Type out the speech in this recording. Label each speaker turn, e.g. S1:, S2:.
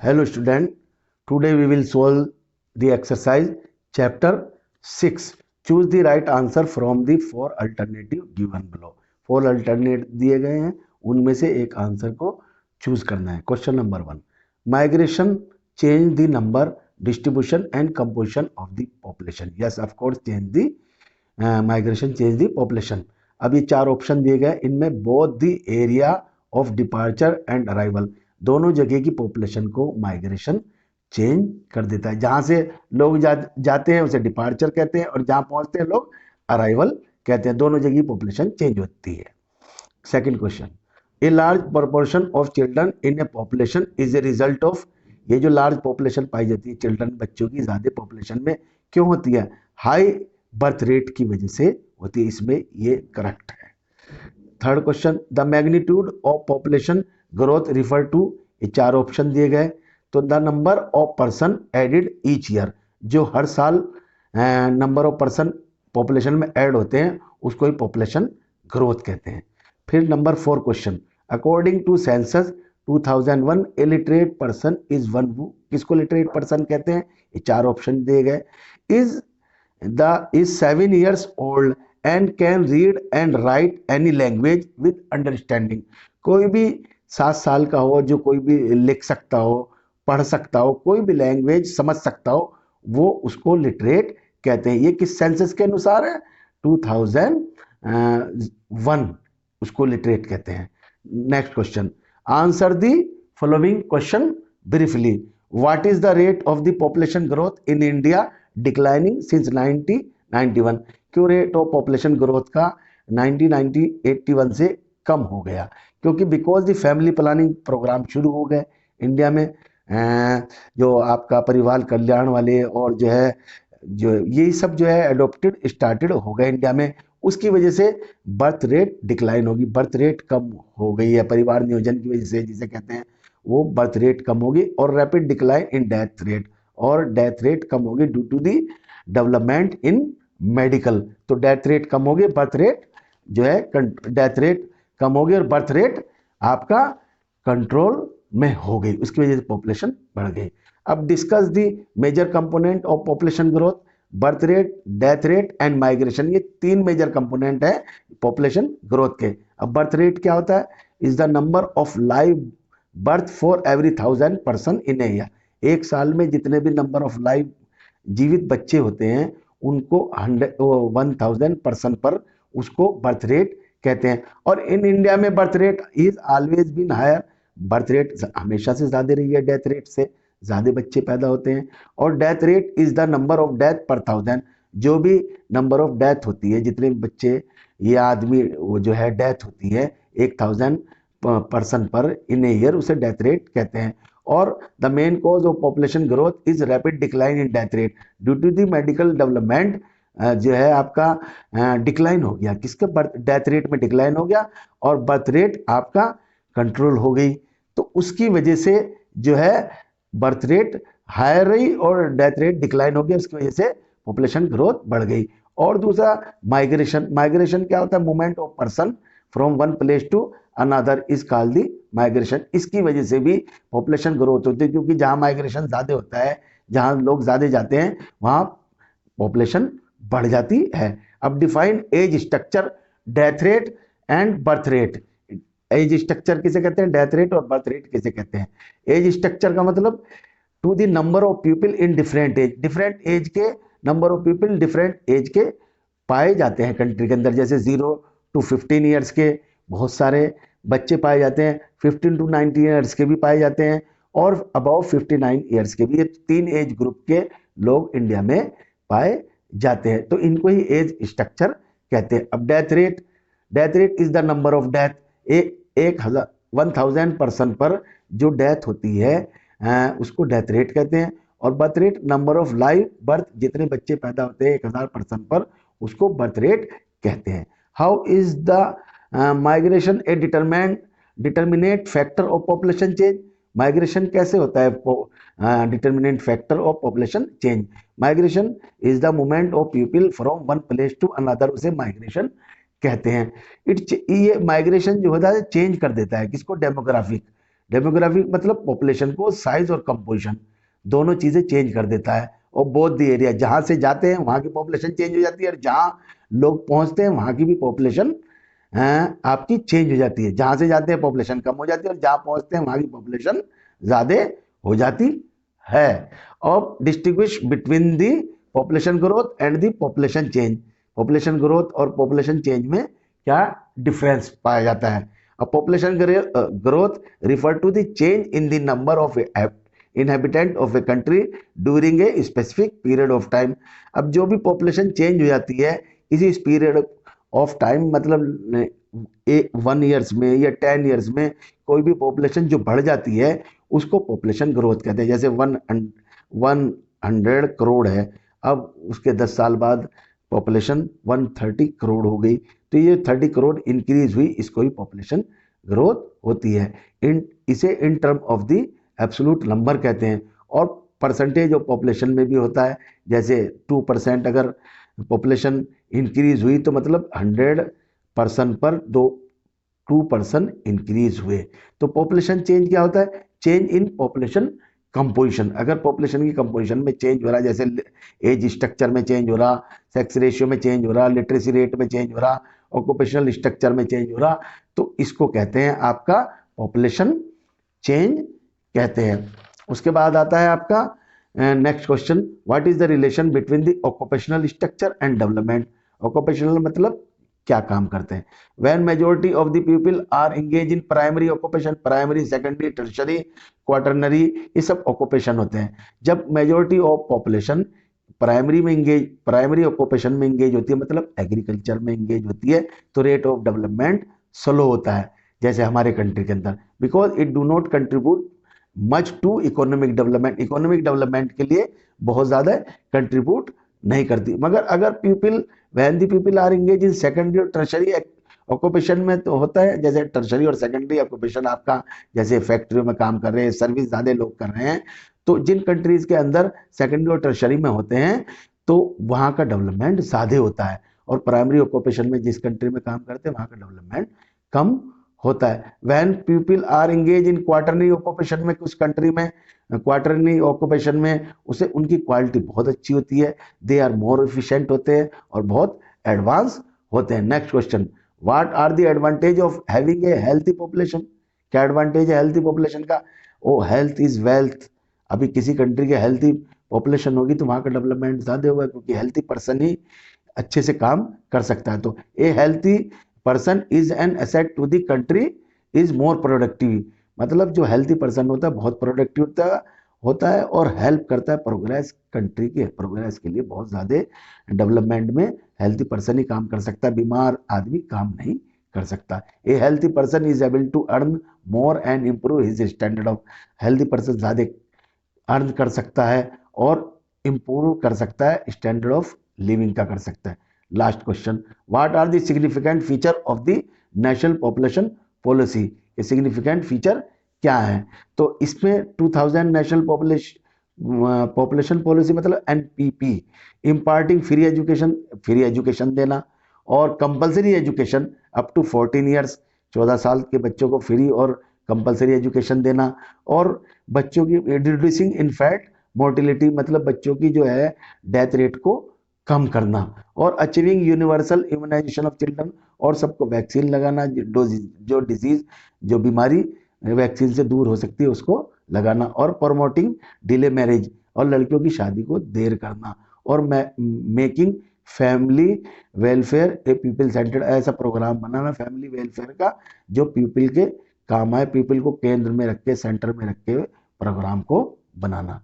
S1: Hello student, today we will solve the exercise chapter 6. Choose the right answer from the four alternative given below. Four alternate दिए गए हैं, उनमें से एक answer को choose करना है. Question number 1. Migration change the number, distribution and composition of the population. Yes, of course change the migration change the population. अब ये चार ऑप्शन दिए गए, इनमें both the area of departure and arrival, दोनों जगह की पॉपुलेशन को माइग्रेशन चेंज कर देता है. जहां से लोग जाते हैं उसे डिपार्चर कहते हैं, और जहां पहुंचते हैं लोग अराइवल कहते हैं. दोनों जगह की पॉपुलेशन चेंज होती है. Second question. A large proportion of children in A population is a result of. ये जो लार्ज पॉपुलेशन पाई जाती है चिल्ड्रन, बच्चों की ज्यादा पॉपुलेशन में क्यों होती है? हाई बर्थ रेट की वजह से होती है. इसमें ये करेक्ट है. Third question. The magnitude of population growth refer to. ये चार ऑप्शन दिए गए. तो the number of person added each year, जो हर साल नंबर ऑफ पर्सन पॉपुलेशन में ऐड होते हैं उसको ही पॉपुलेशन ग्रोथ कहते हैं. फिर number 4 question. According to census 2001 a literate person is one who. किसको लिटरेट पर्सन कहते हैं? ये चार ऑप्शन दिए गए. Is 7 years old and can read and right any language with understanding. कोई भी 7 साल का हो जो कोई भी लिख सकता हो, पढ़ सकता हो, कोई भी लैंग्वेज समझ सकता हो, वो उसको लिटरेट कहते हैं. ये किस सेंसस के अनुसार है? 2001 उसको लिटरेट कहते हैं. Next question. Answer the following question briefly. What is the rate of the population growth in India declining since 1991. क्यों रेट ऑफ पॉपुलेशन ग्रोथ का 1981 से कम हो गया? क्योंकि because the family planning program शुरू हो गए इंडिया में, जो आपका परिवार कल्याण वाले और जो है जो ये सब जो है एडोप्टेड स्टार्टेड हो गए इंडिया में. उसकी वजह से बर्थ रेट डिक्लाइन होगी, बर्थ रेट कम हो गई है परिवार नियोजन की वजह से, जिसे कहते हैं वो बर्थ रेट कम होगी. और rapid decline in death rate, और डेथ रेट कम होगी due to the development in medical. तो डेथ रेट कम होगी, बर्थ रेट जो है डेथ रेट कम होगी और बर्थ रेट आपका कंट्रोल में हो गई. उसकी वजह से पॉपुलेशन बढ़ गई. अब discuss the major component of population growth. Birth rate, death rate and migration, ये 3 मेजर कंपोनेंट है पॉपुलेशन ग्रोथ के. अब बर्थ रेट क्या होता है? Is the number of live birth for every 1000 person in a year. एक साल में जितने भी नंबर ऑफ लाइव जीवित बच्चे होते हैं उनको 1000 पर्सन पर उसको बर्थ रेट कहते हैं. और इन इंडिया में birth rate is always been higher. Birth rate हमेशा से ज्यादा रही है, डेथ रेट से ज्यादा बच्चे पैदा होते हैं. और death rate is the number of death पर 1000. जो भी नंबर ऑफ डेथ होती है, जितने बच्चे ये आदमी वो जो है डेथ होती है 1000 पर्सन पर इन ए ईयर, उसे डेथ रेट कहते हैं. और the main cause of population growth is rapid decline in death rate due to the medical development. जो है आपका डिक्लाइन हो गया, किसके बर्थ डेथ रेट में डिक्लाइन हो गया और बर्थ रेट आपका कंट्रोल हो गई. तो उसकी वजह से जो है बर्थ रेट हायर रही और डेथ रेट डिक्लाइन हो गया. उसकी वजह से पॉपुलेशन ग्रोथ बढ़ गई. और दूसरा माइग्रेशन. माइग्रेशन क्या होता है? Movement of person from one place to another is called the migration. इसकी वजह से भी पॉपुलेशन ग्रोथ होती है, क्योंकि जहां माइग्रेशन ज्यादा होता है, जहां लोग ज्यादा जाते हैं, वहां पॉपुलेशन बढ़ जाती है. अब define age structure, death rate and birth rate. Age structure किसे कहते हैं? डेथ रेट और बर्थ रेट किसे कहते हैं? एज स्ट्रक्चर का मतलब to the number of people in different age. Different age के number of people different age के पाए जाते हैं कंट्री के अंदर. जैसे 0 to 15 ईयर्स के बहुत सारे बच्चे पाए जाते हैं, 15 to 19 ईयर्स के भी पाए जाते हैं, और अबाउ 59 ईयर्स के भी. ये 3 एज ग्रुप के लोग इंडिया में पाए जाते हैं. तो इनको ही एज स्ट्रक्चर कहते हैं. अब death rate. Death rate is the number of death. 1000 person पर जो डेथ होती है उसको डेथ रेट कहते हैं. और birth rate number of live birth, जितने बच्चे पैदा होते हैं 1000 पर्सन पर, उसको बर्थ रेट कहते हैं. How is the migration a determinate factor of population change. Migration कैसे होता है determinant factor of population change? Migration is the movement of people from one place to another, उसे माइग्रेशन कहते हैं. ये माइग्रेशन जो होता है चेंज कर देता है किसको? डेमोग्राफिक. डेमोग्राफी मतलब पॉपुलेशन को साइज और कंपोजिशन दोनों चीजें चेंज कर देता है। और बोथ द एरिया, जहां से जाते हैं वहां की पॉपुलेशन चेंज हो जाती है, और जहां लोग पहुंचते हैं वहां की भी पॉपुलेशन आपकी चेंज हो जाती है। जहां से जाते हैं पॉपुलेशन कम हो जाती है, और जहां पहुंचते हैं वहां की पॉपुलेशन ज्यादा हो जाती है। और distinguish between the population growth and the population change, population growth और पॉपुलेशन चेंज में क्या डिफरेंस पाया जाता है। अब population growth refer to the change in the number of inhabitant of a country during a specific period of time। अब जो भी पॉपुलेशन चेंज हो जाती है किसी पीरियड ऑफ टाइम, मतलब 1 ईयर्स में या 10 ईयर्स में कोई भी पॉपुलेशन जो बढ़ जाती है उसको पॉपुलेशन ग्रोथ कहते हैं। जैसे 100 करोड़ है, अब उसके 10 साल बाद पॉपुलेशन 130 करोड़ हो गई, तो ये 30 करोड़ इंक्रीज हुई, इसको ही पॉपुलेशन ग्रोथ होती है। इसे in term of the absolute number कहते हैं। और परसेंटेज ऑफ पॉपुलेशन में भी होता है, जैसे 2% अगर पॉपुलेशन इंक्रीज हुई तो मतलब 100% पर 2% इंक्रीज हुए। तो पॉपुलेशन चेंज क्या होता है? Change in population composition. अगर पॉपुलेशन की कंपोजिशन में चेंज हो रहा है, जैसे एज स्ट्रक्चर में चेंज हो रहा, सेक्स रेशियो में चेंज हो रहा, लिटरेसी रेट में चेंज हो रहा, ऑक्यूपेशनल स्ट्रक्चर में चेंज हो रहा, तो इसको कहते हैं आपका पॉपुलेशन चेंज कहते हैं। उसके बाद आता है आपका next question, what is the relation between the occupational structure and development. Occupational मतलब क्या काम करते हैं। When majority of the people are engage in primary occupation, primary, secondary, tertiary, quaternary, ये सब ऑक्यूपेशन होते हैं। जब majority of population primary occupation में एंगेज होती है, मतलब एग्रीकल्चर में एंगेज होती है, तो रेट ऑफ डेवलपमेंट स्लो होता है, जैसे हमारे कंट्री के अंदर, because it do not contribute much to economic development. Economic development के लिए बहुत ज्यादा कंट्रीब्यूट नहीं करती। मगर अगर when the people are engage in secondary और टर्शरी ऑक्यूपेशन में तो होता है, जैसे टर्शरी और सेकेंडरी ऑक्यूपेशन आपका, जैसे फैक्ट्रियों में काम कर रहे हैं, सर्विस ज्यादा लोग कर रहे हैं, तो जिन कंट्रीज के अंदर सेकेंडरी और टर्शरी में होते हैं तो वहां का डेवलपमेंट ज्यादा होता है, और प्राइमरी ऑक्यूपेशन में जिस कंट्री में काम करते हैं वहां का डेवलपमेंट कम होता है। When people are engage in quaternary occupation में, कुछ कंट्री में क्वार्टरनरी ऑक्यूपेशन में उसे उनकी क्वालिटी बहुत अच्छी होती है, दे आर मोर एफिशिएंट होते हैं और बहुत एडवांस होते हैं। Next question, what are the advantage of having a healthy population. क्या एडवांटेज है हेल्थी पॉपुलेशन का? Oh health is wealth. अभी किसी कंट्री के हेल्थी पॉपुलेशन होगी तो वहां का डेवलपमेंट ज्यादा होगा, क्योंकि हेल्थी पर्सन ही अच्छे से काम कर सकता है। तो a healthy person is an asset to the country is more productive, मतलब जो हेल्थी पर्सन होता है बहुत प्रोडक्टिव होता है और हेल्प करता है प्रोग्रेस, कंट्री के प्रोग्रेस के लिए बहुत ज्यादा डेवलपमेंट में हेल्थी पर्सन ही काम कर सकता है, बीमार आदमी काम नहीं कर सकता। A healthy person is able to earn more and improve his standard of. Healthy person ज्यादा अर्न कर सकता है और इम्प्रूव कर सकता है, स्टैंडर्ड ऑफ लिविंग का कर सकता है। Last question, what are the significant feature of the national population policy. ये सिग्निफिकेंट फीचर क्या है? तो इसमें 2000 नेशनल पॉपुलेशन पॉलिसी मतलब एनपीपी, इम्पार्टिंग फ्री एजुकेशन देना, और compulsory education up to 14 years, 14 साल के बच्चों को फ्री और कंपलसरी एजुकेशन देना, और बच्चों की रिड्यूसिंग इनफैक्ट मोर्टिलिटी, मतलब बच्चों की जो है डेथ रेट को कम करना, और achieving universal immunization of children, और सबको वैक्सीन लगाना, जो डिजीज जो बीमारी वैक्सीन से दूर हो सकती है उसको लगाना, और प्रमोटिंग डिले मैरिज, और लड़कियों की शादी को देर करना, और मेकिंग फैमिली वेलफेयर ए पीपल सेंटर्ड, ऐसा प्रोग्राम बनाना फैमिली वेलफेयर का जो पीपल के काम आए, पीपल को केंद्र में रख के, सेंटर में रख के प्रोग्राम को बनाना।